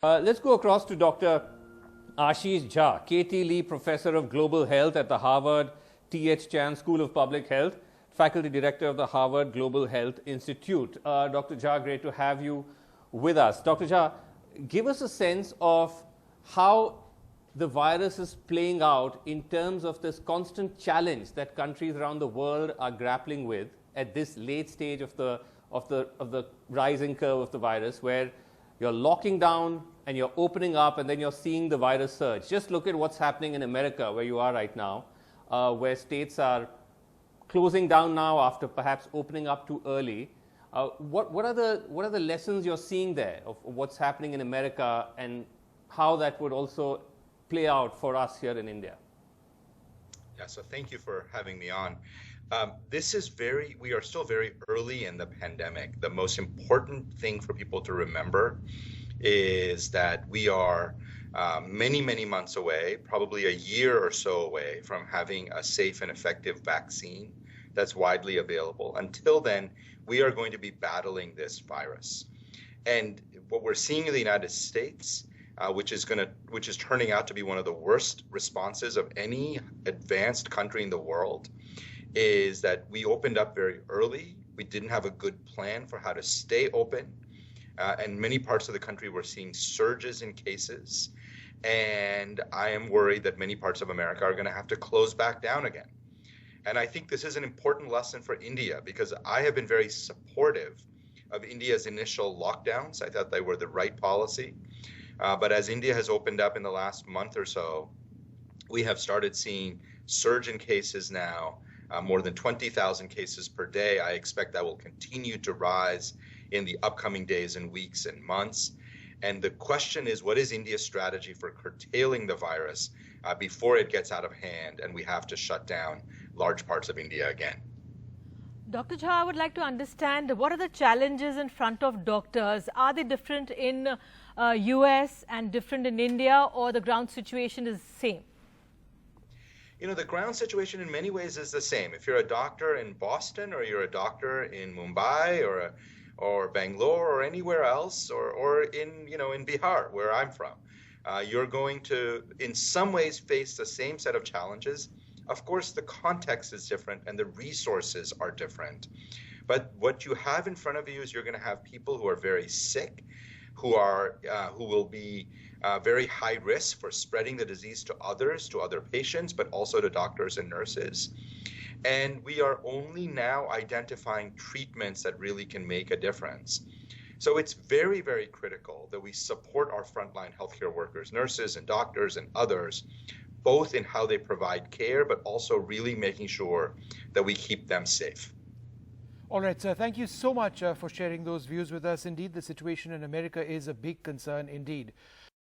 Let's go across to Dr. Ashish Jha, K.T. Lee Professor of Global Health at the Harvard T.H. Chan School of Public Health, Faculty Director of the Harvard Global Health Institute. Dr. Jha, great to have you with us. Dr. Jha, give us a sense of how the virus is playing out in terms of this constant challenge that countries around the world are grappling with at this late stage of the rising curve of the virus, where you're locking down and you're opening up and then you're seeing the virus surge. Just look at what's happening in America, where you are right now, where states are closing down now after perhaps opening up too early. What are the lessons you're seeing there of what's happening in America and how that would also play out for us here in India? Yeah, so thank you for having me on. We are still very early in the pandemic. The most important thing for people to remember is that we are many, many months away, probably a year or so away from having a safe and effective vaccine that's widely available. Until then, we are going to be battling this virus. And what we're seeing in the United States, which is turning out to be one of the worst responses of any advanced country in the world, is that we opened up very early. We didn't have a good plan for how to stay open. And many parts of the country were seeing surges in cases. And I am worried that many parts of America are going to have to close back down again. And I think this is an important lesson for India, because I have been very supportive of India's initial lockdowns. I thought they were the right policy. But as India has opened up in the last month or so, we have started seeing surge in cases now, more than 20,000 cases per day. I expect that will continue to rise in the upcoming days and weeks and months. And the question is, what is India's strategy for curtailing the virus before it gets out of hand and we have to shut down large parts of India again? Dr. Jha, I would like to understand, what are the challenges in front of doctors? Are they different in US and different in India, or the ground situation is the same? You know, the ground situation in many ways is the same. If you're a doctor in Boston, or you're a doctor in Mumbai, or Bangalore, or anywhere else, or in Bihar, where I'm from, you're going to, in some ways, face the same set of challenges. Of course, the context is different and the resources are different. But what you have in front of you is you're going to have people who are very sick, who will be very high risk for spreading the disease to others, to other patients, but also to doctors and nurses. And we are only now identifying treatments that really can make a difference. So it's very, very critical that we support our frontline healthcare workers, nurses and doctors and others, both in how they provide care, but also really making sure that we keep them safe. All right, sir. Thank you so much for sharing those views with us. Indeed, the situation in America is a big concern indeed.